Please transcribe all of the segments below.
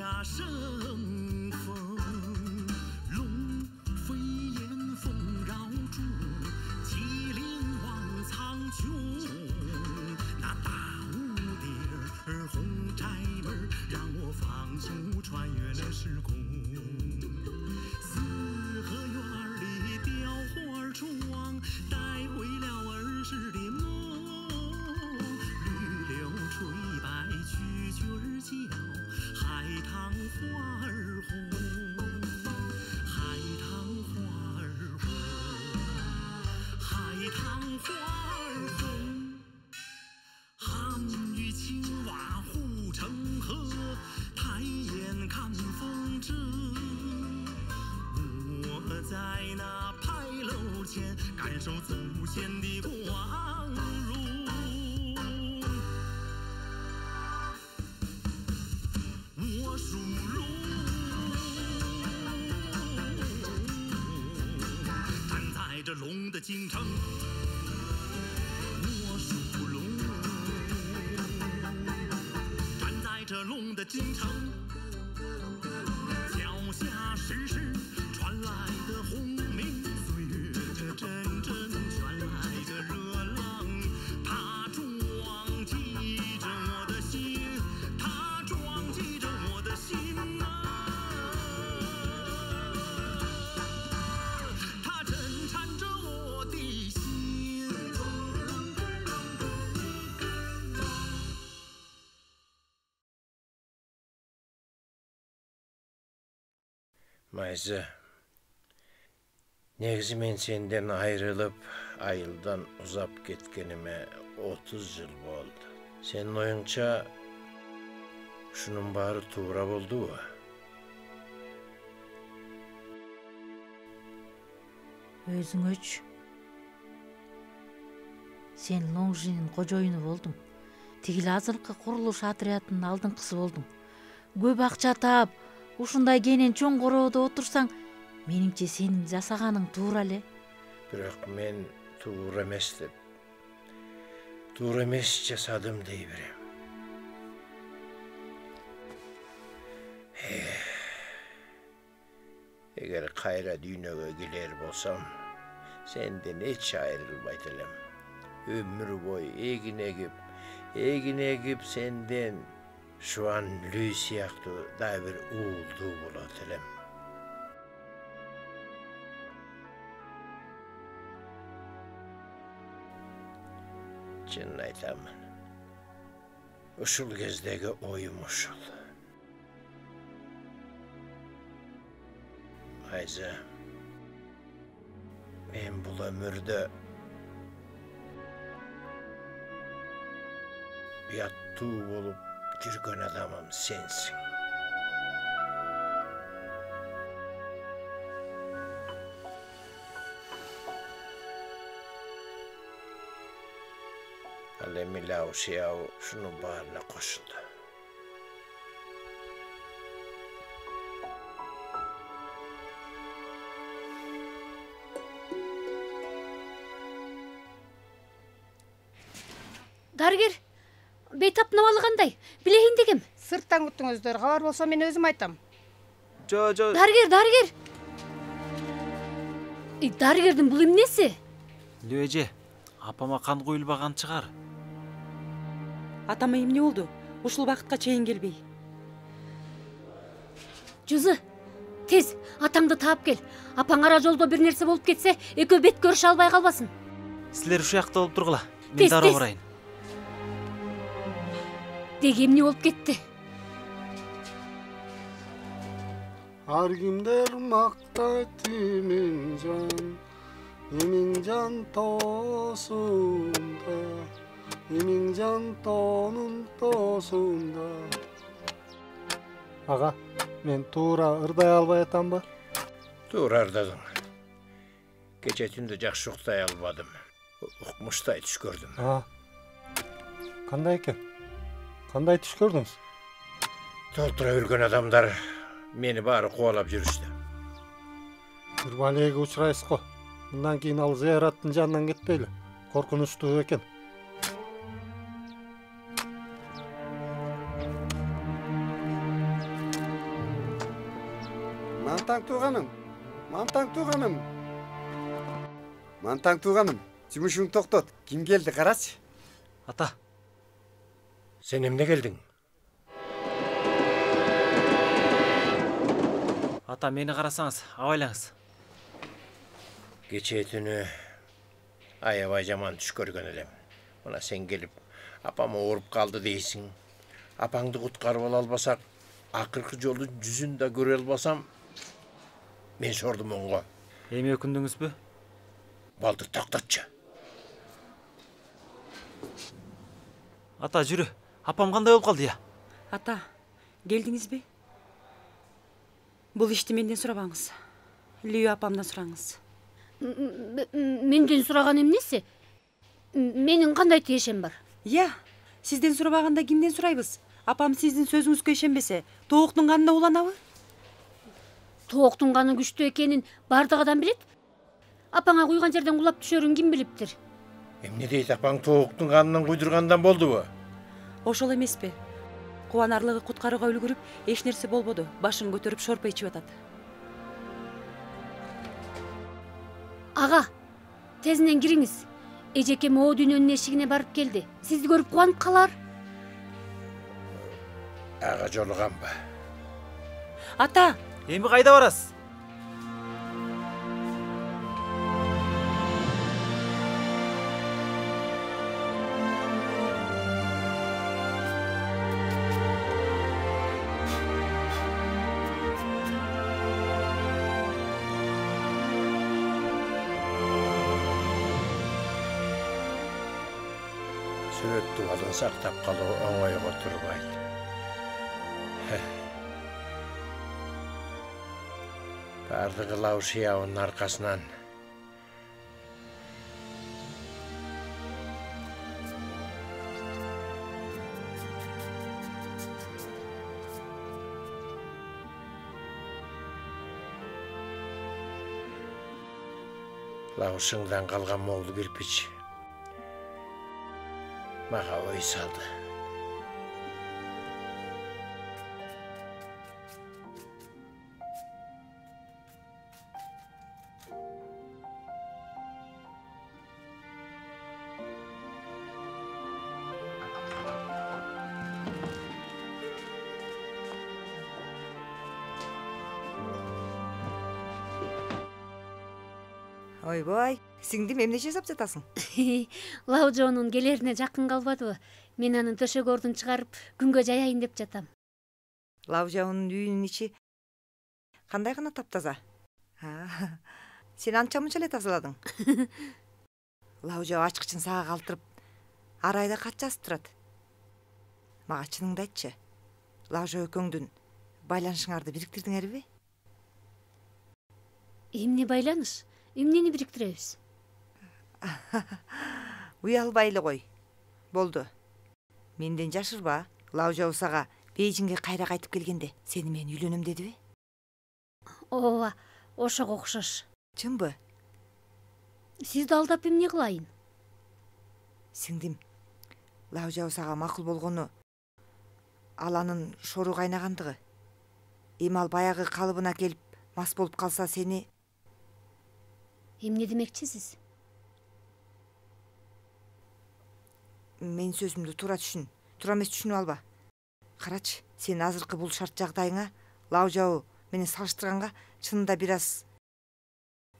呀生风，龙飞燕凤绕柱，麒麟望苍穹。那大蝴蝶儿红柴门，让我放手穿越了时空。四合院里雕花窗，带回了儿时的梦。绿柳垂白蛐蛐儿叫，海棠花儿红，海棠花儿红，海棠花儿红。汉与青蛙护城河，抬眼看风筝。我在那牌楼前，感受祖先的光荣。我属龙，站在这龙的京城。我属龙，站在这龙的京城。脚下时时传来的轰鸣，岁月这阵阵传来的热浪，它撞击着我的心，它撞击着我的心啊，它震颤着我的心。Maysa, negisi men senden ayrılıp, ayıldan uzap ketkenime 30 yıl oldu. Senin oyunca şunun bari tuğra oldu mu? Özüңөчү. Sen Лоңжинин кожоюну болдуң. Тигил азыркы курулуш отрядынын алдыңкысы болдуң. Көп акча таап, ушундай кенен чоң короодо отурсаң, менимче сенин жасаганың туура эле. Бирок мен туура эмес деп, туура эмес жасадым дей берем. Эгер кайра дүйнөгө келер болсам, сенден эч айрылбайт элем. Өмүр бою эгин эгип сенден Şuan Lü siyaqtı da bir uğuldu bulat elem. Çın aytamın. Uşul gezdegi oyum uşul. Ayza, men bul ömürde yattığı olup жүргөн адамым сенсиң. Ал эми Лаушияу шунун баарына кошулду. Дарыгер, бейтаптын кандай? Билейин дегем. Сырттан күттүңүздөр, кабар болсо мен өзүм айтам. Жо. Дарыгер. Дарыгердин бул эмнеси? Лөже, апама кан куюлбаган чыгар. Атама эмне болду? Ушул убакытка чейин келбей. Жузу, тез атаңды таап кел. Апаң ара жолдо бир нерсе болуп кетсе, экөө бет көрүшө албай калбасын. Силер ушул жакта болуп тургула. Мен дароо барайын. Деги эмне болуп кетти? Ар кимдер мактайт Эмиңжан тоосунда, Эмиңжан тоонун тоосунда. Ага, мен туура ырдай албай атамбы? Туура ырдадың. Кече түндө жакшы уктай албадым. Укмуштай түш көрдүм. Кандай экен? Кандай түш көрдүңүз? Толтура жүргөн адамдар мени баары кубалап жүрүштү. Бир балеге учурайсыз го. Мындан кийин ал зыяраттын жанынан кетпейли. Коркунучтуу экен. Мантаң тууганым. Мантаң тууганым. Мантаң тууганым. Жумушуңду токтот. Ким келди карачы. Ата, Sen emne geldin? ата мени карасаңыз, абайлаңыз. Geçe tünü aябай жаман түш көргөн элем. Мына sen келип, апам ооруп калды дейсиң. Апаңды куткарып ала албасак, акыркы жолу жүзүн да көрө албасам, мен сордум онго. Эми өкүндүңүзбү? Балдыр токтотчу. Ата, жүрү. Апам кандай болуп калды я? Ата, келдиңизби? Бул ишти менден сурабаңыз. Лию апамдан сураңыз. Менден сураган эмнеси? Менин кандай тиешем бар? Я, сизден сурабаганда кимден сурайбыз? Апам сиздин сөзүңүзгө ишенбесе, тооктун канына уланабы? Тооктун каны күчтүү экенин бардык адам билет. Апаңа куйган жерден кулап түшөрүн ким билиптир? Эмне дейт апаң тооктун канынан куйдургандан болдубу? Ошол эмеспи? Кубанарлыгы куткарууга үлгүрүп, эч нерсе болбоду. Башын көтөрүп шорпо ичип атат. Ага, тезинен кириңиз. Эжекем о дүйнөнүн эшигине барып келди. Сизди көрүп кубанып калар. Ага жолуганбы? Ата, Эми кайда барасыз? Сүрөттү алын сактап калуу оңойго турбайт. Бардыгы Лаушиябынын аркасынан Лаушыңдан калган моңду кирпич мага ой салды. Ойбой, сиңдим эмне жасап жатасың? Лаужонун келерине жакын калбадыбы? Мен анын төшөк ордун чыгарып, күнгө жаяйын деп жатам. Лаужаунун үйүнүн ичи кандай гана таптаза? Сен анча мынча эле тазаладың. Лаужа ачкычын сага калтырып, ар айда кат жазып турат. Мага чыныңды айтчы. Лаужа экөөңдүн байланышыңарды бириктирдиңерби? Эмне байланыш? Эмнени бириктиребиз? Уялбай эле кой. Болду. Менден жашырба. Лаужа сага Бейжиңге кайра кайтып келгенде сени мен үйлөнөм дедиби? Ооба, ошого окшош. Чынбы? Сизди алдап эмне кылайын? Сиңдим, Лаужа сага макул болгону ал анын шору кайнагандыгы. Эми ал баягы калыбына келип мас болуп калса сени... Эмне демекчисиз? Мен сөзүмдү туура түшүн. Туура эмес түшүнүп алба. Карачы, сен азыркы бул шарт жагдайыңа Лаужау менен салыштырганга чынында бир аз...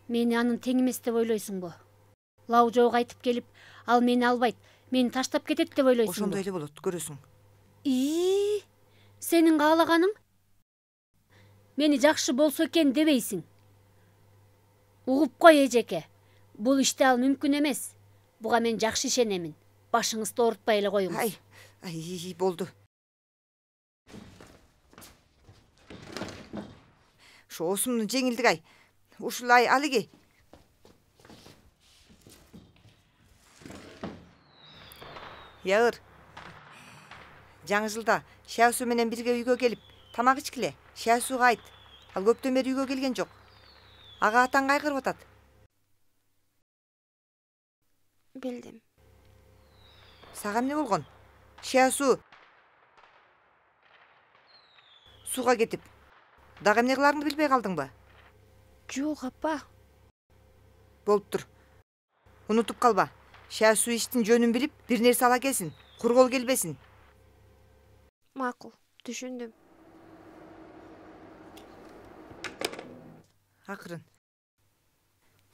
Мени анын тең эмес деп ойлойсуңбу? Лаужоо кайтып келип, ал мени албайт, мени таштап кетет деп ойлойсуңбу? Ошондой эле болот, көрөсүң. Сенин каалаганың? Мени жакшы болсо экен дебейсиң. Угуп кой, эжеке. Бул иште ал мүмкүн эмес. Буга мен жакшы ишенемин. Башыңызды оорутпай эле коюңуз. Ай, болду. Ошо осумдун жеңилдиги ай. Ушулай алиги. Яыр. Жаңы жылда Шаусу менен бирге үйгө келип, тамак ичкиле. Шаусуга айт. Ал көптөн бери үйгө келген жок. Ага атаң кайгырып атат. Билдим. Сага эмне болгон? Шаусу. Суга кетип, Дагы эмне кыларыңды билбей калдыңбы? Жок, апа. Болуптур. Унутуп калба. Шай суу иштин жөнүн билип, бир нерсе ала келсин. Кургол келбесин. Макул, түшүндүм. Акырын.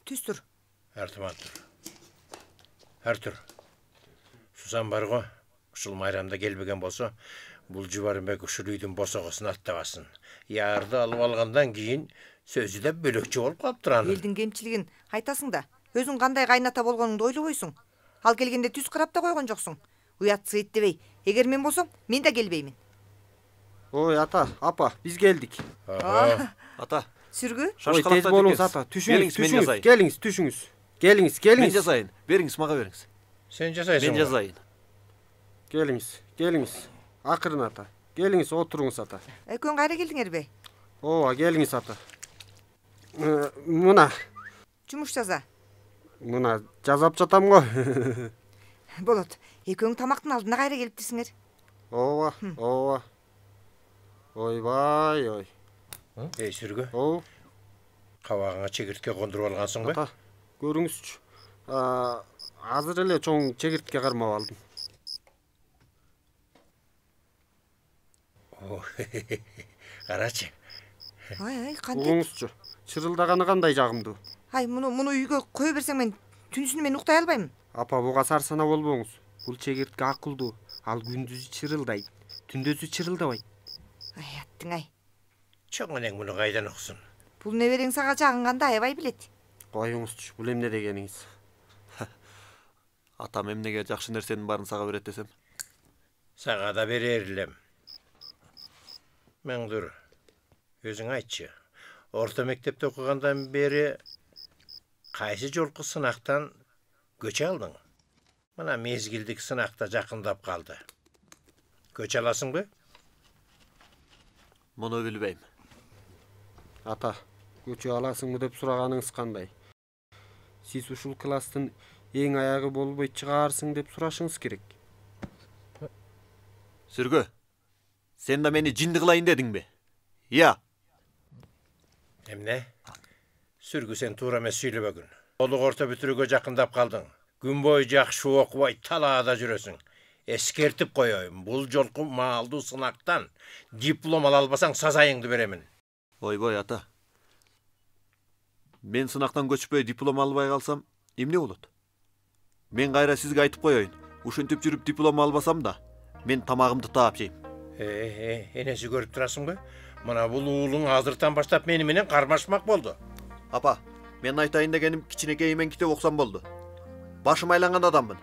Түз тур. Артыма тур. Артур. Сузан бар го. Ушул майрамда келбеген болсо, бул Жубарымбек ушул үйдүн босогосун аттабасын. Ярды алып алгандан кийин сөзү да бөлөкчө болуп калыптыр анын. Элдин кемчилигин айтасың да, өзүң кандай кайната болгонуңду ойлобойсуң. Ал келгенде түз карап да койгон жоксуң. Уят сыйт дебей. Эгер мен болсом, мен да келбеймин. Ой, ата, апа, биз келдик. Ата. Сүргү? Ой, тез болуңуз, ата. Түшүңүз, келиңиз, түшүңүз. Келиңиз. Мен жасайын. Бериңиз, мага бериңиз. Сен жасайсың. Мен жасайын. Келиңиз. Акырын, ата. Келиңиз, отуруңуз, ата. Экөөң кайра келдиңерби? Ооба, келиңиз, ата. Мына. Жумуш жаза. Мына жазап жатам го. Болот. Экөөң тамактын алдына кайра келиптирсиңер. Ооба. Ойбай, ой. Эй, Сүргү. Кабагыңа чегиртке кондуруп алгансың ба? Көрүңүзчү. Азыр эле чоң чегиртке кармап алдым. Карачы. Ай, кантип? Уңузчу. Чырылдаганы кандай жагымдуу. Ай, муну үйгө кое берсең мен түнсүнү мен уктай албайм. Апа, буга сарсана болбоңуз. Бул чегиртке акылдуу. Ал күндүзү чырылдайт, түндөсү чырылдабайт. Ай, аттың ай. Чоң энең муну кайдан уксун? Бул неберең сага жагынганда аябай билет. Коюңузчу, бул эмне дегениңиз? Атам эмнеге жакшы нерсенин баарын сага берет десем? Сага да берер элем. Меңдүр, өзүң айтчы. Орто мектепте окугандан бери кайсы жолку сынактан көчө алдың? Мына мезгилдик сынакта жакындап калды. Көчө аласыңбы? Муну билбейм. Ата, көчө аласыңбы деп сураганыңыз кандай? Сиз ушул класстын эң аягы болбой чыгаарсың деп сурашыңыз керек. Сүргү, сен да мени жинди кылайын дедиңби? Ия. Эмне? Сүргү, сен туура эмес сүйлөбөгүн. Толук орто бүтүрүүгө жакындап калдың. Күн бою жакшы окубай талаада жүрөсүң. Эскертип коеюн, бул жолку маалдуу сынактан диплом ала албасаң сазайыңды беремин. Ойбой, ата. Мен сынактан көчпөй диплом албай калсам, эмне болот? Мен кайра сизге айтып коеюн. Ушинтип жүрүп диплом албасам да, мен тамагымды таап жейм. Энеси көрүп турасыңбы? Мына бул уулуң азыртан баштап мени менен кармашмак болду. Апа, мен айтайын дегеним кичинекей мен китеп окусам болду. Башым айланган адаммын.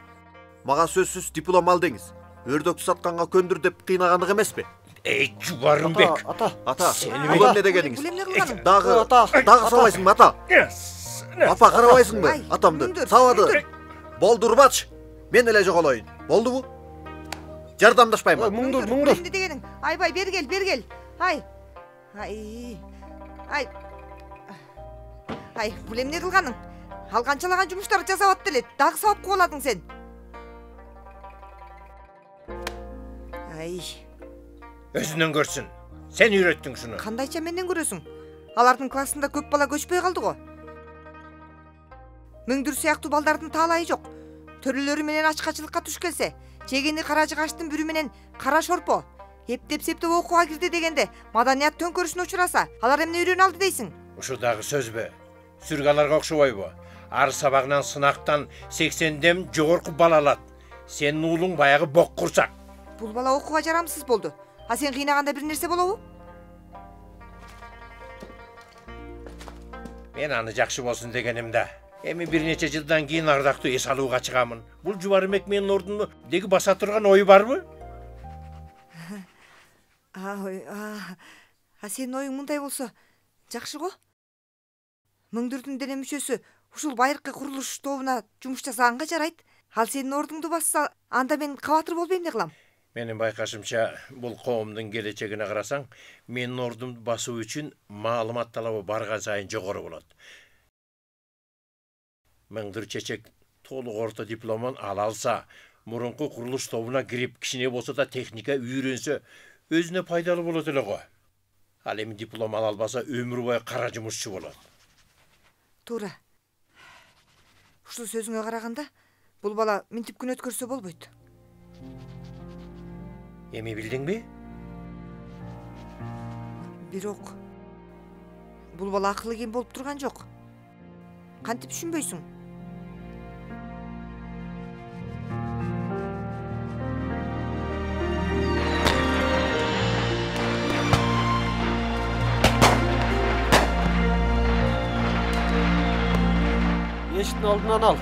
Мага сөзсүз диплом ал деңиз. Өрдөктү сатканга көндүр деп кыйнагандык эмеспи? Эй, Жубарымбек. Ата, сени бул эмне дегениңиз? Дагы сабайсыңбы, ата? Апа, карабайсыңбы? Атамды сабады. Болду, Урбач. Мен эле жоголоюн. Болдубу? Жардамдашпайм. Муңдур. Эмне дегениң? Айбай, бергел. Ай, бул эмне кылганың? Ал канчалаган жумуштарды жасап атты эле, дагы сабап кубаладың сен. Ай. Өзүнөн көрсүн. Сен үйрөттүң шуну. Кандайча менден көрөсүң? Алардын классында көп бала көчпөй калды го. Мөңдүр сыяктуу балдардын таалайы жок. Төрөлөрү менен ачкачылыкка туш келсе, жегени кара жыгаштын бүрү менен кара шорпо. Эптеп окууга кирди дегенде, маданият төңкөрүшүнө учураса, алар эмне үйрөнүп алды дейсиң? Ушу дагы сөзбү? Сүргү аларга окшобойбу? Ар сабагынан сынактан 80ден жогорку бал алат. Сенин уулуң баягы бок курсак. Бул бала окууга жарамсыз болду. А сен кыйнаганда бир нерсе болобу? Мен аны жакшы болсун дегеним да. Эми бир нече жылдан кийин ардактуу эс алууга чыгамын. Бул Жубарымбек менин ордумду деги баса турган ою барбы? Сенин оюң мындай болсо жакшы го. Мөңдүрдүн дене мүчөсү ушул байыркы курулуш тобуна жумуш жасаганга жарайт. Ал сенин ордуңду басса, анда мен кабатыр болуп эмне кылам? Менин байкашымча, бул коомдун келечегине карасаң, менин ордумду басуу үчүн маалымат талабы барган сайын жогору болот. Мөңдүр чечек толук орто дипломун ала алса, мурунку курулуш тобуна кирип, кичине болсо да техника үйрөнсө, өзүнө пайдалуу болот эле го. Ал эми диплом ала албаса өмүр бою кара жумушчу болот. Туура. Ушул сөзүңө караганда бул бала минтип күн өткөрсө болбойт. Эми билдиңби? Бирок бул бала акылы кем болуп турган жок. Кантип түшүнбөйсүң? Эшиктин алдынан ал.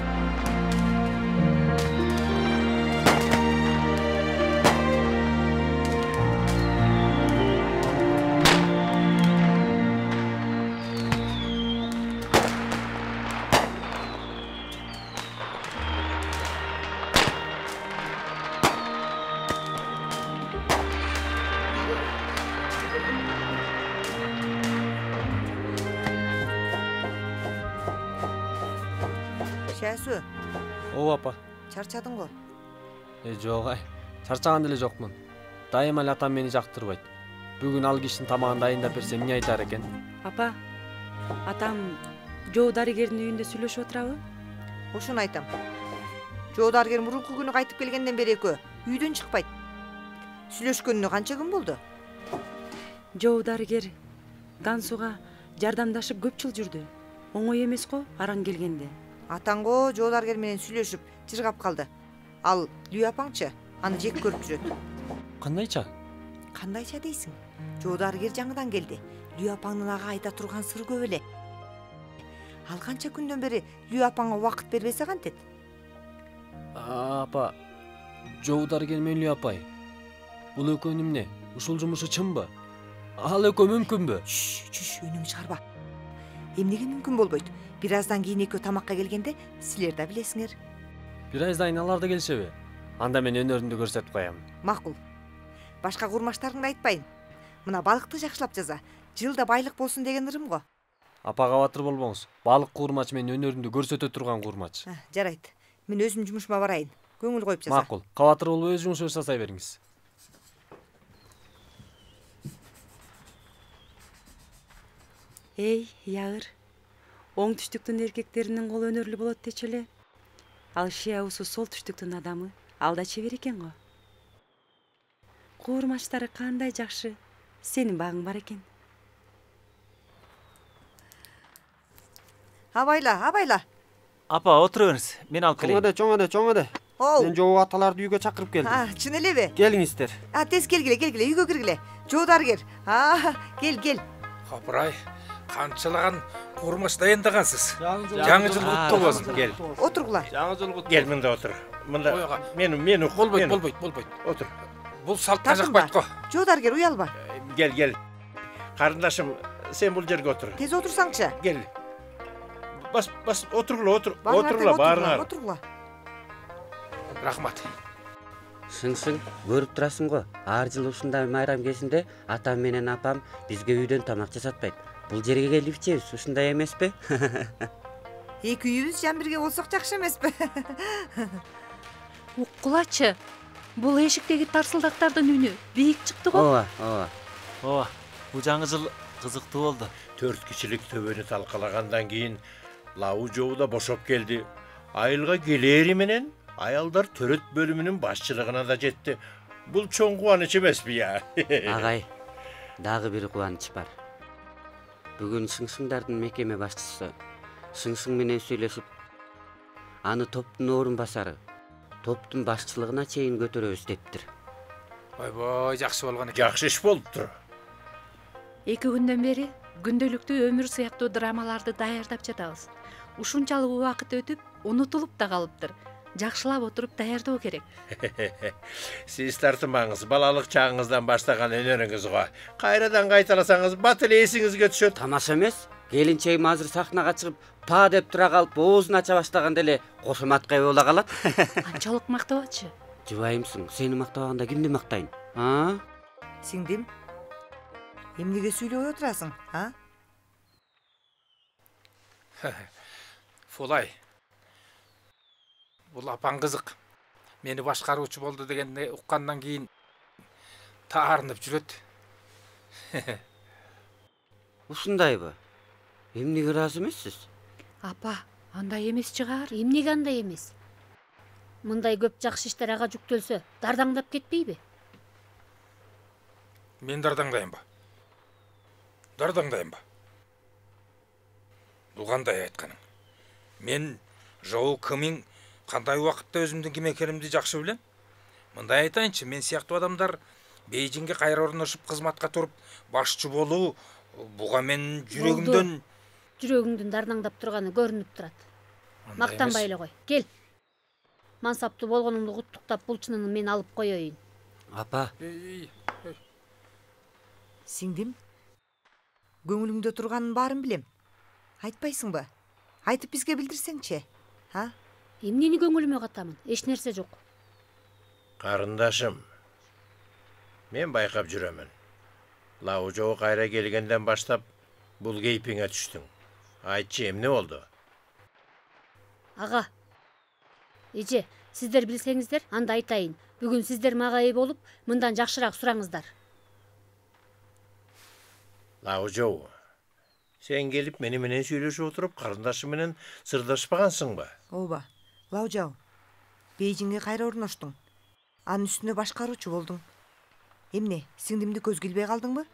Шәсү, Ооба апа. чарчадың го? Жок ай. Чарчаган деле жокмун. Дайыма эле атам мени жактырбайт. Бүгүн ал кишинин тамагын дайындап берсе эмне айтар экен? Апа, атам Жоо дарыгердин үйүндө сүйлөшүп отурабы? Ошону айтам. Жоо дарыгер мурунку күнү кайтып келгенден бери экөө үйдөн чыкпайт. Сүйлөшкөнүнө канча күн болду? Жоо дарыгер Гансуга жардамдашып көп жыл жүрдү. Оңой эмес го араң келгенде. Атаңго Жоо дарыгер менен сүйлөшүп жыргап калды. Ал Лүй апаңчы аны жек көрүп жүрөт. Кандайча? Кандайча дейсиң? Жоо дарыгер жаңыдан келди. Лүй апаңдын ага айта турган сыры көп эле. Ал канча күндөн бери Лүй апаңга убакыт бербесе кантет? Апа, Жоо дарыгер менен Лүй апай. Бул экөөнүн эмне? Ушул жумушу чынбы? Ал экөө мүмкүнбү? Чүш, үнүңдү чыгарба. Эмнеге мүмкүн болбойт? Бир аздан кийин экөө тамакка келгенде силер да билесиңер. Бир аздан кийин алар да келишеби? Анда мен өнөрүмдү көрсөтүп коем. Макул. Башка курмаштарыңды айтпайын. Мына балыкты жакшылап жаза. Жылда байлык болсун деген ырым го. Апа кабатыр болбоңуз. Балык курмач мен өнөрүмдү көрсөтө турган курмач. Жарайт. Мен өзүм жумушума барайын. Көңүл коюп жаза. Макул. Кабатыр болуп өз жумушуңузду жасай бериңиз. Эй, Ягыр. Оңтүштүктүн эркектеринин колу өнөрлүү болот дечи эле. Ал Шиаусу солтүштүктүн адамы. Ал да чебер экен го. Куурмачтары кандай жакшы. Сенин багың бар экен. Абайла. Апа, отуруңуз. Мен алып келейин. Чоң эде. Мен Жоо аталарды үйгө чакырып келдим. Чын элеби? Келиңиздер. Тез келгиле, үйгө киргиле. Жоо дарыгер. Кел. Апырай, канчалаган курмач дайындагансыз. Жаңы жыл куттуу болсун. Кел. Отургула. Жаңы жыл куттуу. Кел мында отур. Мында мен болбойт. Отур. Бул салтка жакпайт го. Жоо дарыгер, уялба. Кел. Карындашым, сен бул жерге отур. Тез отурсаңчы. Кел. Бас отургула баарыңар. Отургула. Рахмат. Сың, көрүп турасың го. Ар жыл ушундай майрам кезинде атам менен апам бизге үйдөн тамак жасатпайт. Бул жерге келип ичебиз, ушундай эмеспи? Эки үйүбүз жан бирге болсок жакшы эмеспи? Уккулачы. Бул эшиктеги тарсылдактардын үнү бийик чыкты го. Ооба. Бул жаңы жыл кызыктуу болду. 4 кишилик төбөнү талкалагандан кийин Лау Жоо да бошоп келди. Айылга келери менен аялдар төрөт бөлүмүнүн башчылыгына да жетти. Бул чоң кубаныч эмеспи я? Агай, дагы бир кубаныч бар. Бүгүн Сыңсыңдардын мекеме башчысы Сыңсың менен сүйлөшүп, аны топтун орун басары, топтун башчылыгына чейин көтөрөбүз дептир. Ойбой, жакшы болгон экен. Жакшы иш болуптур. 2 күндөн бери күндөлүктүү өмүр сыяктуу драмаларды даярдап жатабыз. Ушунчалык убакыт өтүп, унутулуп да калыптыр. Жакшылап отуруп даярдоо керек. Сиз тартынбаңыз, балалык чагыңыздан баштаган өнөрүңүз го. Кайрадан кайталасаңыз, бат эле эсиңизге түшөт. Тамаша эмес? Келинчегим азыр сахнага чыгып, па деп тура калып, оозун ача баштаганда эле кошоматка боло калат. Анчалык мактабачы? Жубайымсың, сени мактабаганда кимди мактайын? Сиңдим, эмнеге сүйлөп отурасың, Фулай. Бул апаң кызык. Мени башкаруучу болду дегенди уккандан кийин таарынып жүрөт. Ушундайбы? Эмнеге ыраазы эмессиз? Апа, андай эмес чыгар. Эмнеге андай эмес? Мындай көп жакшы иштер ага жүктөлсө, дардаңдап кетпейби? Мен дардаңдаймбы? Дардаңдаймбы? Бул кандай айтканың? Мен Жоу кимиң кандай убакытта өзүмдүн ким экенимди жакшы билем. Мындай айтайынчы, мен сыяктуу адамдар Бейжиңге кайра орношуп кызматка туруп башчы болуу буга мен жүрөгүмдөн Жүрөгүңдүн дардаңдап турганы көрүнүп турат. Мактанбай эле кой. Кел. Мансаптуу болгонуңду куттуктап бул чынын мен алып коеюн. Апа. Сиңдим? Көңүлүңдө турганын баарын билем. Айтпайсыңбы? Айтып бизге билдирсеңчи, а? Эмнени көңүлүмө катамын? Эч нерсе жок. Карындашым, мен байкап жүрөмүн. Лаужоо кайра келгенден баштап бул кейпиңе түштүң. Айтчы, эмне болду? Ага. Эже, сиздер билсеңиздер, анда айтайын. Бүгүн сиздер мага ээ болуп, мындан жакшыраак сураңыздар. Лаужоо, сен келип мени менен сүйлөшүп отуруп, карындашым менен сырдашпагансыңбы? Ооба. Лаужоо, Бейжиңге кайра орноштуң. Анын үстүнө башкаруучу болдуң. Эмне, сиңдимди көзгө илбей калдыңбы?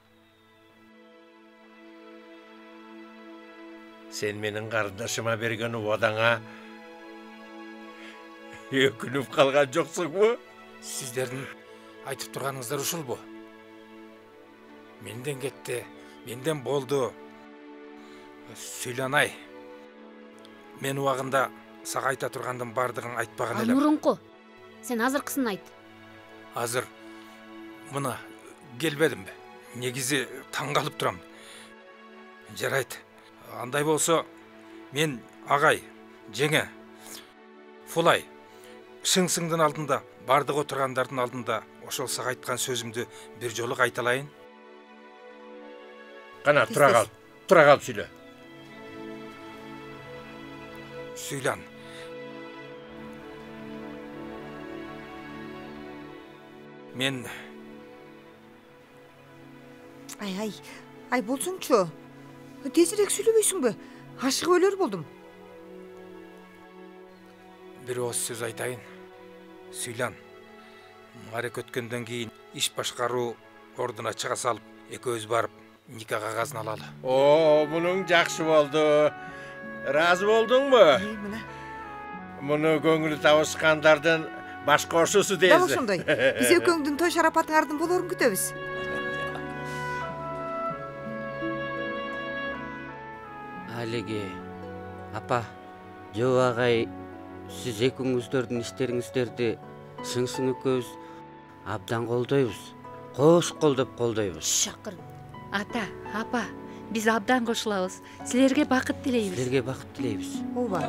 Сен менин карындашыма берген убадаңа өкүнүп калган жоксуңбу? Сиздердин айтып турганыңыздар ушулбу? Менден кетти, менден болду. Сүйланай. Мен убагында сага айта тургандын бардыгын айтпаган элем. Мурунку. Сен азыркысын айт. Азыр мына келбедимби? Негизи таң калып турам. Жарайт. Андай болсо, мен агай, жеңе, Фулай, шыңсыңдын алдында, бардык отургандардын алдында ошол сага айткан сөзүмдү бир жолу кайталайын. Кана, тура кал сүйлө. Сүйлан. Мен Ай болсуңчу. Тезирээк сүйлөбөйсүңбү? Ашыгып өлөр болдум. Бир ооз сөз айтайын. Сүйлан. Марек өткөндөн кийин иш башкаруу ордуна чыга салып, экөөбүз барып ника кагазын алалы. О, мунуң жакшы болду. Разы болдуңбу? Муну көңүлү табышкандардын баш кошусу дейсиз. Дал ошондой. Биз экөөңдүн той шарапатыңардын болоорун күтөбүз. Алеге, апа, Жоо агай, сиз экөөңүздөрдүн иштериңиздерди шыңсың экөөбүз абдан колдойбуз. Кош колдоп колдойбуз. Шакыр. Ата, апа, биз абдан кошулабыз. Силерге бакыт тилейбиз. Силерге бакыт тилейбиз. Ооба,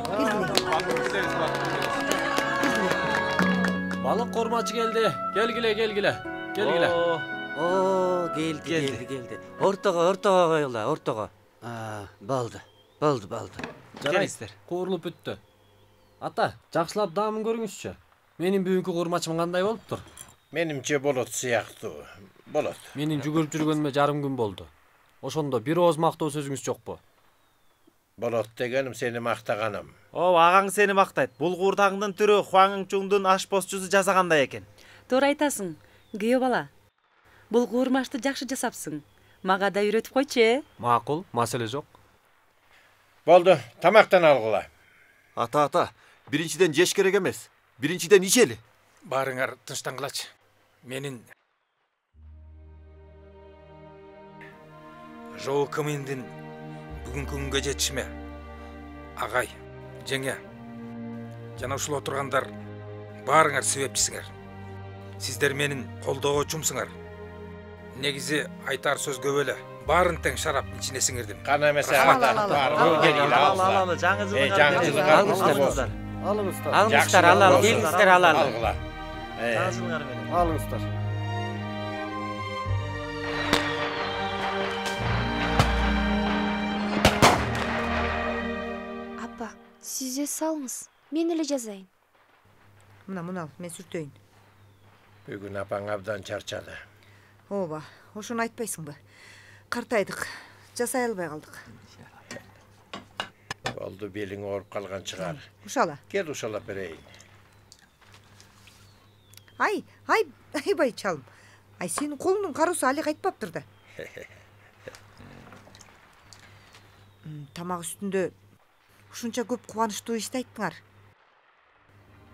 Балык кормачы келди. Келгиле. О, келди. Ортого коюла, ортого. Болду. Жарайсыздар. Куурулуп бүттү. Ата, жакшылап даамын көрүңүзчү. Менин бүгүнкү курмачым кандай болуптур? Менимче болот сыяктуу. Болот. Менин жүгүрүп жүргөнүмө жарым күн болду. Ошондо бир ооз мактоо сөзүңүз жокпу? Болот дегеним сени мактаганым. Агаң сени мактайт. Булгуурдагыңдын түрү Хуаңчуңдун ашпозчусу жасагандай экен. Туура айтасың, күйөө бала. Бул куурмашты жакшы жасапсың. Мага да үйрөтүп койчу. Макул, маселе жок. Болду, тамактан алгыла. Ата, биринчиден жеш керек эмес. Биринчиден ичели. Баарыңар тынчтангылачы. Менин Жоу кимиңдин бүгүнкү күнгө жетишиме агай, жеңе жана ушул отургандар баарыңар себепчисиңер. Сиздер менин колдоочумсуңар. Негизи айтар сөз көп эле. Баарын тең шарап ичине сиңирдим. Кана эмесе ата. Алалы, жаңы жылыңар. Алыңыздар, алалы, келиңиздер алалы. Жаңы жылыңар менен. Алыңыздар. Апа, сиз эс салыңыз. Мен эле жазайын. Мына, мен сүртөйүн. Бүгүн апаң абдан чарчады. Ооба, ошону айтпайсыңбы? Картайдык. жасай албай калдык. Oldu belin orup kalgan çıkar. Uşala. Gel uşalap bereyim. Ay байчалым. Ay senin kolunun karosu али кайтпаптыр да. Тамак үстүндө ушунча көп кубанычтуу ишти айттыңар.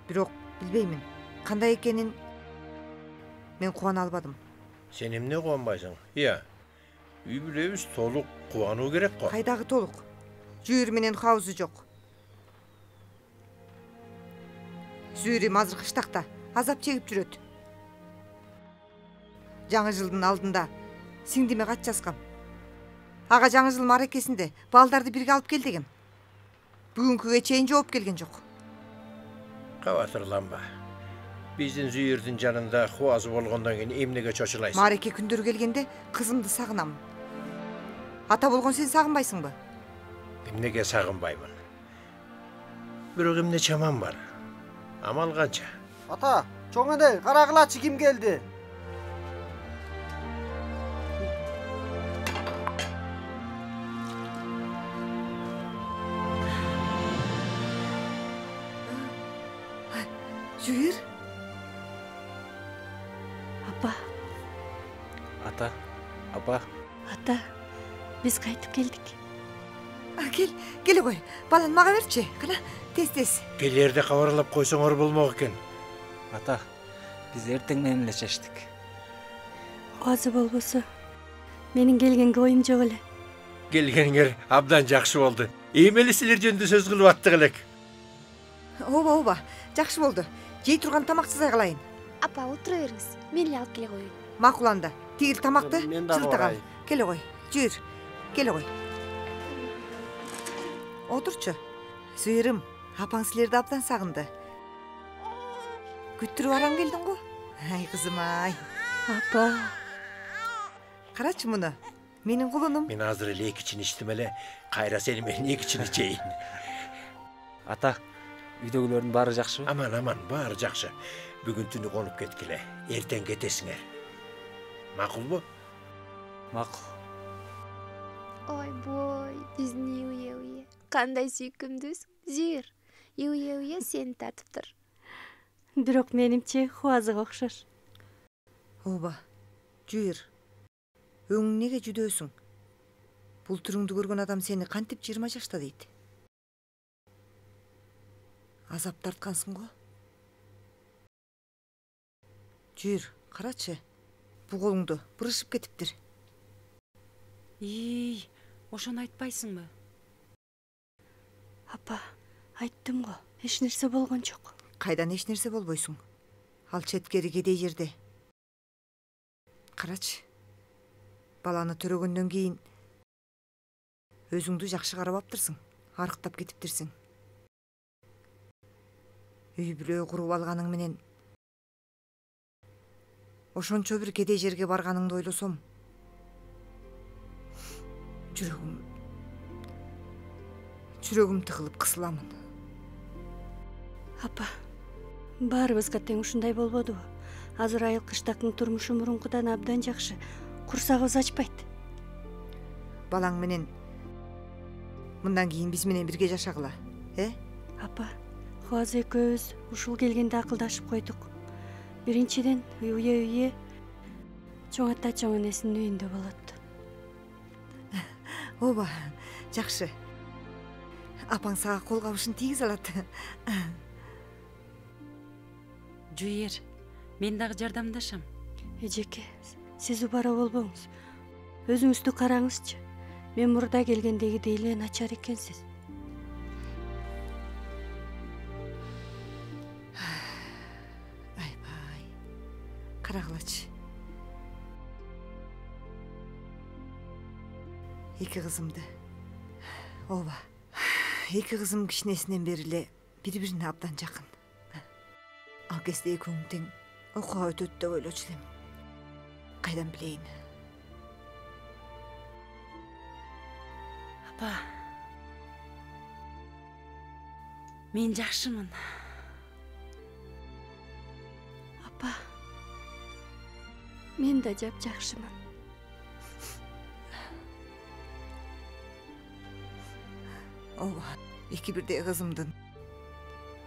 Бирок билбеймин, кандай экенин мен кубана албадым. Sen emne kuvanbaysın? Ya, übüleviz toluk kuvanu gerek ko. Кайдагы толук? Жүйүр менен хаузу жок. Зүйрим азыр кыштакта азап чегип жүрөт. Жаңы жылдын алдында сиңдиме кат жазгам. Ага жаңы жыл маракесинде балдарды бирге алып кел дегем. Бүгүнкүгө чейин жооп келген жок. Каватырланба. Биздин Зүйүрдүн жанында хуазы болгондон кийин эмнеге чочулайсың? Мареке күндөрү келгенде кызымды сагынам. Ата болгон сен сагынбайсыңбы? Эмнеге сагынбаймын? Бирок эмне чамам бар. Амал канча? Ата, чоң эне, карагылачы ким келди? Жүйүр? Апа. Ата, апа. Ата, биз кайтып келдик. Келе кой. Баланы мага берчи. Кана, тез. Келерде кабарлап койсоңор болмок экен. Ата, биз эртең менен эле чечтик. Азы болбосо, менин келгенге оюм жок эле. Келгениңер абдан жакшы болду. Эми силер жөнүндө сөз кылып аттык элек. Ооба, жакшы болду. Жей турган тамак жасай калайын. Апа, отура бериңиз. Мен эле алып келе коеюн. Макул анда. Тигил тамакты жылтыгам. Келе кой. Жүйүр. Келе кой. Отурчу. Зүйүрүм, апаң силерди абдан сагынды. Күттүрүп арам келдиң го. Ай кызым ай. Апа. Карачы муну. Менин кулунум. Мен азыр эле эки чин иштим эле. Кайра сени менин эки чин ичейин. Ата, үйдөгүлөрдүн баары жакшыбы? Аман, баары жакшы. Бүгүн түнү конуп кеткиле. Эртең кетесиңер. Макулбу? Макул. Ой бой, биздин уе. Кандай сүйкүмдүүсүң, Зүйүр. Уе сени тартыптыр. Бирок менимче хуазыга окшош. Ооба. Жүйүр. Өңүң неге жүдөөсүң? Бул түрүңдү көргөн адам сени кантип 20 жашта дейт? Азап тарткансың го? Жүйүр, карачы. Бул колуңду бурушуп кетиптир. Ошону айтпайсыңбы? Апа, айттым го, эч нерсе болгон жок. Кайдан эч нерсе болбойсуң? Ал четкери кедей жерде. Карачы. Баланы төрөгөндөн кийин өзүңдү жакшы карабаптырсың, арыктап кетиптирсиң. Үй бүлө куруп алганың менен ошончо бир кедей жерге барганыңды ойлосом, жүрөгүм тыгылып кысыламын. Апа, баарыбызга тең ушундай болбодубу? Азыр айыл кыштактын турмушу мурункудан абдан жакшы. Курсагыбыз ачпайт. Балаң менен мындан кийин биз менен бирге жашагыла, Апа, Хуаз экөөбүз ушул келгенде акылдашып койдук. Биринчиден уе чоң ата чоң энесинин үйүндө болот. Ооба, жакшы. Апаң сага кол кабышын тийгизе алат. Жүйүр, мен дагы жардамдашам. Эжеке, сиз убара болбоңуз. Өзүңүздү караңызчы. Мен мурда келгендегидей эле начар экенсиз. Айбай. Карагылачы. Эки кызымды. Ооба. Эки кызым кичинесинен бери эле бири-бирине абдан жакын. Ал кезде экөөң тең окууга өтөт деп ойлочу элем. Кайдан билейин? Апа, мен жакшымын. Апа, мен да жакшымын. ооба эки бирдей кызымдын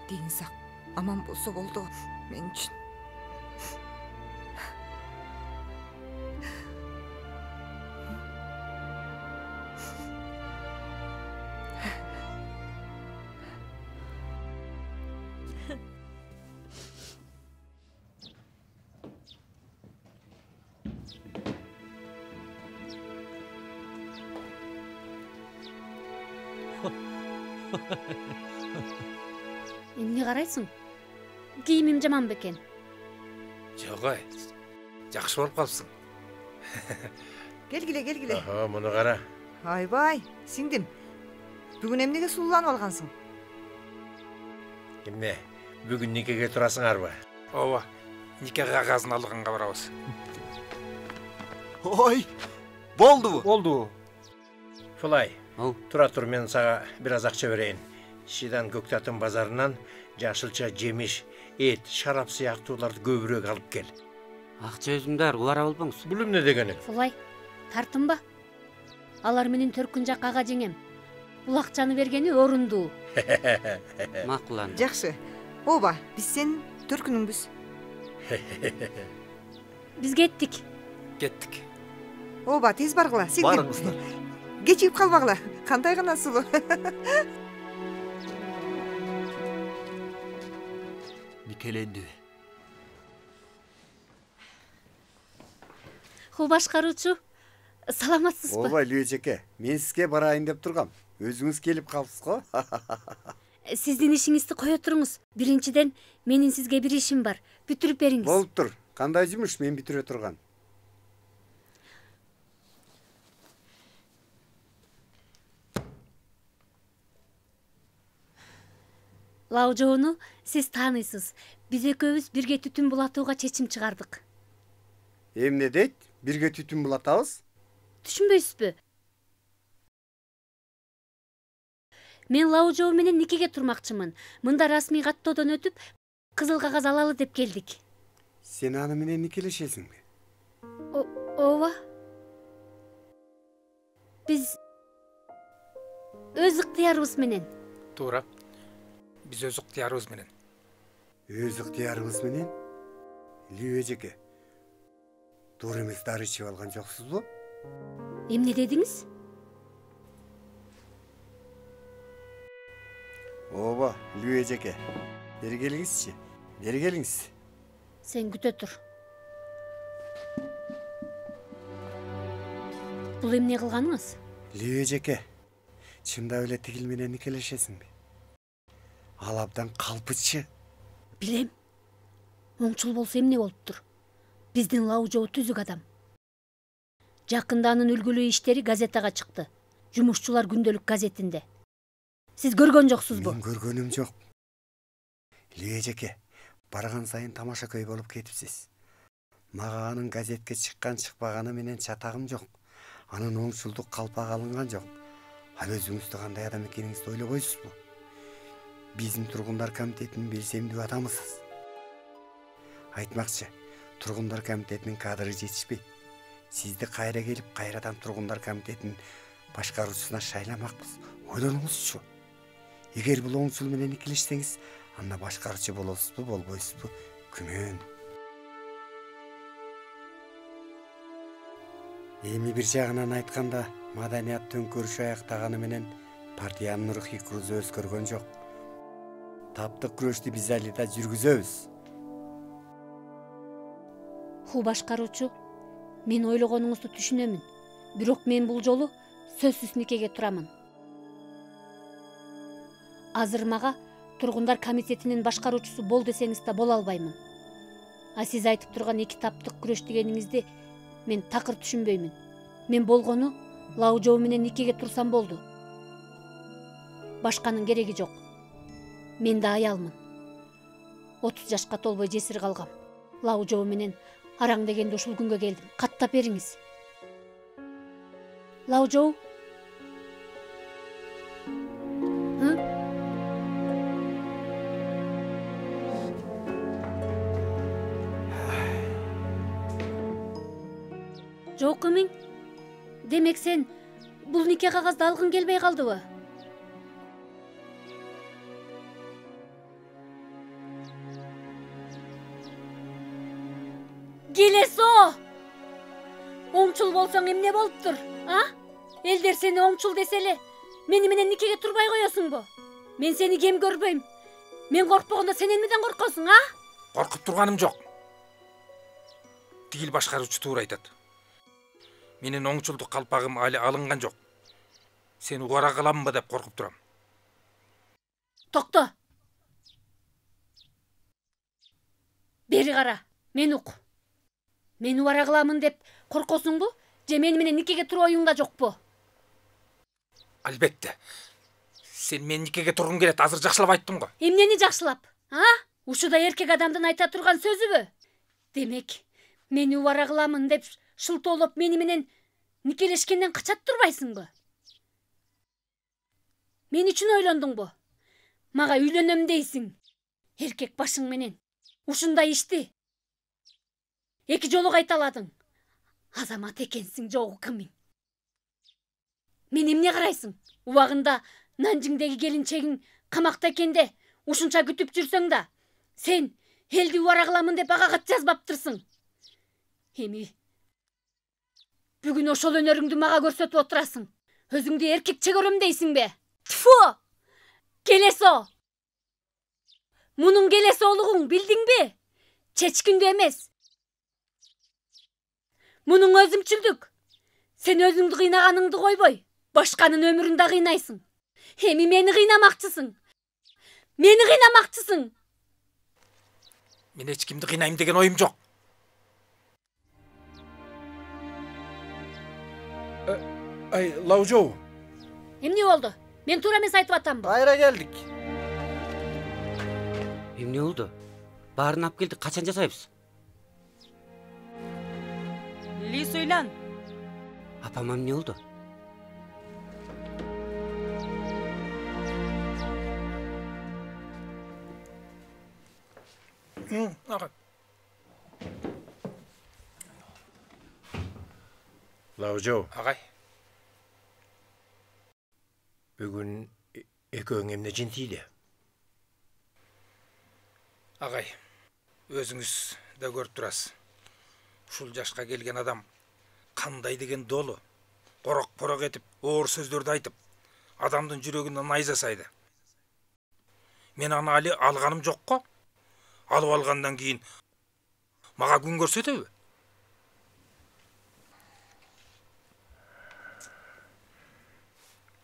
дени сак аман болсо болду мен үчүн. Эмне карайсың? Кийимим жаман бекен? Жок ай, жакшы болуп калыпсың. Келгиле. Муну кара. Айбай, сиңдим. Бүгүн эмнеге сулууланып алгансың? Эмне? Бүгүн никеге турасыңарбы? Ооба, нике кагазын алганга барабыз. Ой, болдубу? Фулай, тура тур, мен сага бир аз акча берейин. Шидан Көктатын базарынан жашылча жемиш, эт, шарап сыяктууларды көбүрөөк алып кел. Акча өзүңдөр убара болбоңуз. Бул эмне дегени? Фулай, тартынба. Алар менен Төркүн жак ага жеңем. Бул акчаны бергени орундуу. Макул анда. Жакшы. Ооба, биз сенин Төркүнүңбүз. Биз кеттик. Ооба, тез баргыла, сиңдим. Барыңыздар. Кечигип калбагыла. Кандай гана сулуу. Никелендиби? Башкаруучу, саламатсызбы? Ооба, Лүйө эжеке, мен сизге барайын деп тургам. Өзүңүз келип калыпсыз го. Сиздин ишиңизди кое туруңуз. Биринчиден, менин сизге бир ишим бар. Бүтүрүп бериңиз. Болуптур. Кандай жумуш мен бүтүрө турган? Лаужоону сиз тааныйсыз. Биз экөөбүз бирге түтүн булатууга чечим чыгардык. Эмне дейт? Бирге түтүн булатабыз? Түшүнбөйсүзбү? Мен Лаужоо менен никеге турмакчымын. Мында расмий каттоодон өтүп, кызыл кагаз алалы деп келдик. Сен аны менен никелешесиңби? Ооба. Биз өз ыктыярыбыз менен. Туура. Биз өз ыктыярыбыз менен. Өз ыктыярыбыз менен? Лүйө эжеке, туура эмес дары ичип алган жоксузбу? Эмне дедиңиз? Ооба, Лүйө эжеке. Бери келиңизчи. Бери келиңиз. Сен күтө тур. Бул эмне кылганыңыз? Лүйө эжеке, чындап эле тигил менен никелешесиңби? Ал абдан калпычы. Билем. Оңчул болсо эмне болуптур? Биздин Лаужоо түзүк адам. Жакында анын үлгүлүү иштери газетага чыкты. Жумушчулар күндөлүк газетинде. Сиз көргөн жоксузбу? Мен көргөнүм жок. Лүйө эжеке, барган сайын тамаша көй болуп кетипсиз. Мага анын газетке чыккан чыкпаганы менен чатагым жок. Анын оңчулдук калпак алынган жок. Ал өзүңүздү кандай адам экениңизди ойлобойсузбу? Биздин тургундар комитетинин белсемдүү адамысыз. Айтмакчы, тургундар комитетинин кадры жетишпейт. Сизди кайра келип, кайрадан тургундар комитетинин башкаруучусуна шайламакпыз. Ойлонуңузчу. Эгер бул оңчул менен никелешсеңиз, анда башкаруучу болосузбу, болбойсузбу? Күмөн. Эми бир жагынан айтканда, маданият төңкөрүшү аяктаганы менен партиянын рухий курузу өзгөргөн жок. Таптык күрөштү биз али да жүргүзөбүз. Башкаруучу, мен ойлогонуңузду түшүнөмүн. Бирок мен бул жолу сөзсүз никеге турамын. Азыр мага тургундар комитетинин башкаруучусу бол десеңиз да боло албаймын. А сиз айтып турган эки таптык күрөш дегениңизди мен такыр түшүнбөймүн. Мен болгону Лаужоо менен никеге турсам болду. Башканын кереги жок. Мен да аялмын. 30 жашка толбой жесир калгам. Лаужоо менен араң дегенде ушул күнгө келдим. Каттап бериңиз. Лаужоо. Жок эмең. Демек сен бул нике кагазды алгың келбей калдыбы? Келесо! Оңчул болсоң эмне болуптур, а? Элдер сени оңчул деселе, мени менен никеге турбай коесуңбу? Мен сени кем көрбөйм. Мен коркпогондо сен эмнеден коркосуң, а? Коркуп турганым жок. Тигил башкаруучу туура айтат. Менин оңчулдук калпагым али алынган жок. Сени убара кыламынбы деп коркуп турам. Токто. Бери кара, мен ук. Мен убара кыламын деп коркосуңбу? Же мени менен никеге туруу оюңда жокпу? Албетте. Сен мен никеге тургуң келет, азыр жакшылап айттым го. Эмнени жакшылап? А? Ушуда эркек адамдын айта турган сөзүбү? Демек, мени убара кыламын деп шылтоолоп мени менен никелешкенден качат турбайсыңбы? Мен үчүн ойлондуңбу? Мага үйлөнөм дейсиң. Эркек башың менен. Ушундай ишти эки жолу кайталадың. Азамат экенсиң жогу кымың? Мен эмне карайсың? Убагында Нанжиңдеги келинчегиң камакта экенде ушунча күтүп жүрсөң да, сен элди убара кыламын деп ага кат жазбаптырсың. Эми бүгүн ошол өнөрүңдү мага көрсөтүп отурасың. Өзүңдү эркекче көрөм дейсиңби? Тфу! Келесо! Мунун келесоолугуң билдиңби? Чечкиндүү эмес. Мунун өзүмчүлдүк. Сен өзүңдү кыйнаганыңды койбой, башканын өмүрүн да кыйнайсың. Эми мени кыйнамакчысың. Мени кыйнамакчысың. Мен эч кимди кыйнайм деген оюм жок. Ай, Лаужоу. Эмне болду? Мен туура эмес айтып атамбы? Кайра келдик. Эмне болду? Баарын алып келдик, качан жасайбыз? Ли Суйлан. Апама эмне болду? Лаужоу. Агай. Бүгүн экөөң эмне жинтийди? Агай, өзүңүз да көрүп турасыз. Ушул жашка келген адам кандай деген долу, корок-порок этип, оор сөздөрдү айтып, адамдын жүрөгүнөн най жасайды. Мен аны али алганым жокко. Алып алгандан кийин мага күн көрсөтөбү?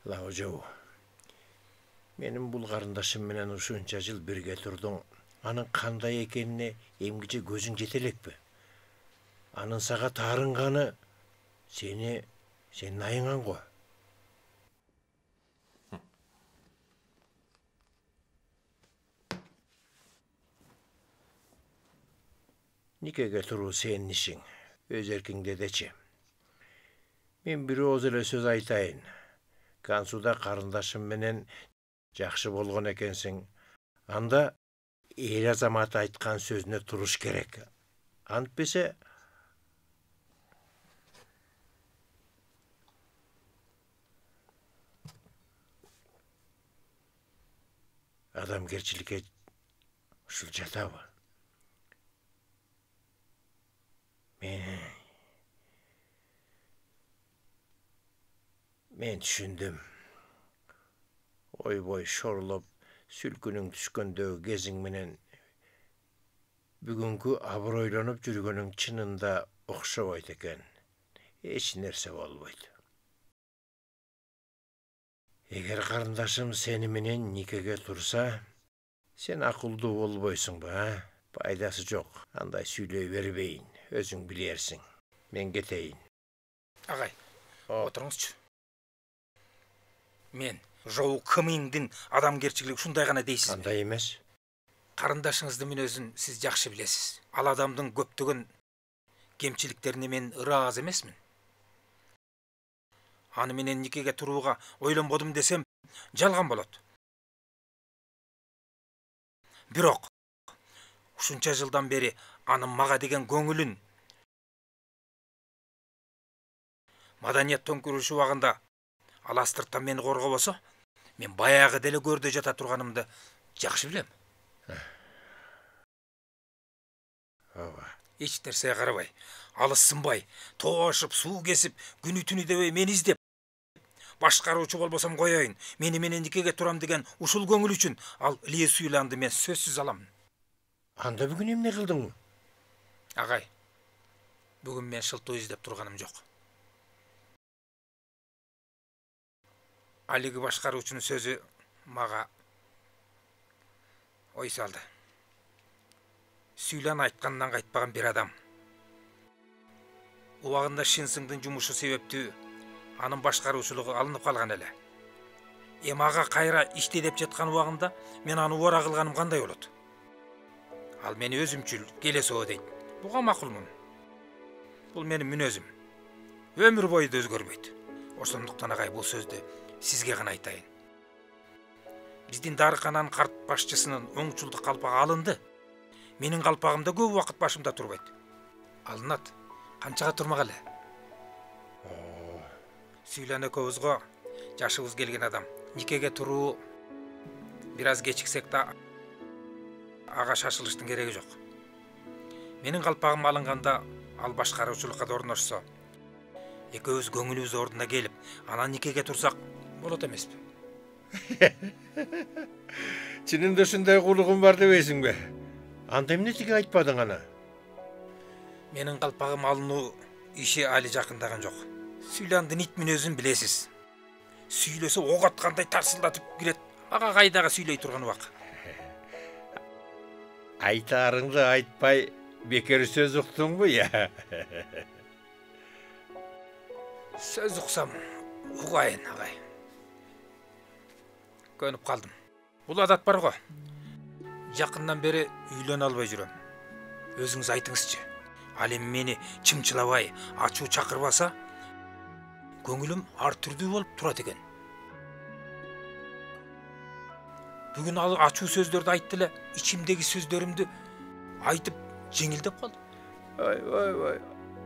Лаужоу, менин бул карындашым менен ушунча жыл бирге турдуң. Анын кандай экенине эмгиче көзүң жете элекпи? Анын сага таарынганы сенин айыңан го. Никеге туруу сенин ишиң, өз эркиңде дечи. Мен бир ооз эле сөз айтайын. Кансуда карындашым менен жакшы болгон экенсиң. Анда эл азамат айткан сөзүнө туруш керек. Антпесе адамгерчиликке ушул жатабы? Мен түшүндүм. Ойбой шорлоп, сүлкүнүң түшкөндөгү кезиң менен бүгүнкү абройлонуп жүргөнүң чынында окшобойт экен. Эч нерсе болбойт. Эгер карындашым сени менен никеге турса, сен акылдуу болбойсуңбу, а? Пайдасы жок. Андай сүйлөй бербейин. Өзүң билерсиң. Мен кетейин. Агай, отуруңузчу. Мен Жоу Кымиңдин адамгерчилиги ушундай гана дейсиз. Андай эмес. Карындашыңыздын мүнөзүн сиз жакшы билесиз. Ал адамдын көптөгөн кемчиликтерине мен ыраазы эмесмин. Аны менен никеге турууга ойлонбодум десем, жалган болот. Бирок ушунча жылдан бери анын мага деген көңүлүн маданият төңкүрүш убагында аластыртан мени коргобосо, мен баягы деле көрдө жата турганымды жакшы билем. Ооба. эч нерсеге карабай, алыссынбай, тоо ашып, суу кесип, күнү түнү дебей мени издеп, башкаруучу болбосом коеюн, мени менен никеге турам деген ушул көңүл үчүн ал Лие Суйланды мен сөзсүз алам. Анда бүгүн эмне кылдың? Агай, бүгүн мен шылтоо издеп турганым жок. Алиги башкаруучунун сөзү мага ой салды. Суйлан айткандан кайтпаган бир адам. Убагында Шинсыңдын жумушу себептүү анын башкаруучулугу алынып калган эле. Эми ага кайра иште деп жаткан убагында мен аны убара кылганым кандай болот? Ал мени өзүмчүл келесоо дейт. Буга макулмун. Бул менин мүнөзүм. Өмүр бою да өзгөрбөйт. Ошондуктан агай бул сөздү сизге гана айтайын. Биздин дарыкананын карт башчысынын оңчулдук калпагы алынды. Менин калпагымда көп убакыт башымда турбайт. Алынат. Канчага турмак эле. Суйлан экөөбүзгө жашыбыз келген адам. Никеге туруу бир аз кечиксек да ага шашылыштын кереги жок. Менин калпагым алынганда ал башкаруучулукка да орношсо, экөөбүз көңүлүбүз ордуна келип, анан никеге турсак болот эмеспи? Чынында ушундай кулугум бар дебейсиңби? Анда эмне тиги айтпадың ана? Менин калпагым алынуу иши али жакындаган жок. Суйландын ит мүнөзүн билесиз. Сүйлөсө ок аткандай тарсылдатып кирет. Ага кайдага сүйлөй турган убак. Айтарыңды айтпай бекер сөз уктуңбу я? Сөз уксам угайын агай. Көнүп калдым. Бул адат бар го. Жакындан бери үйлөнө албай жүрөм. Өзүңүз айтыңызчы. Ал эми мени чымчылабай, ачуу чакырбаса, көңүлүм ар түрдүү болуп турат экен. Бүгүн ал ачуу сөздөрдү айтты эле, ичимдеги сөздөрүмдү айтып жеңилдеп калдым. Ой,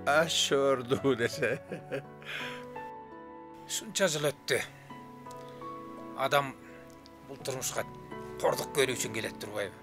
ашорду десе. Шунча жыл өттү. Адам бул турмушка кордук көрүү үчүн келет турбайбы?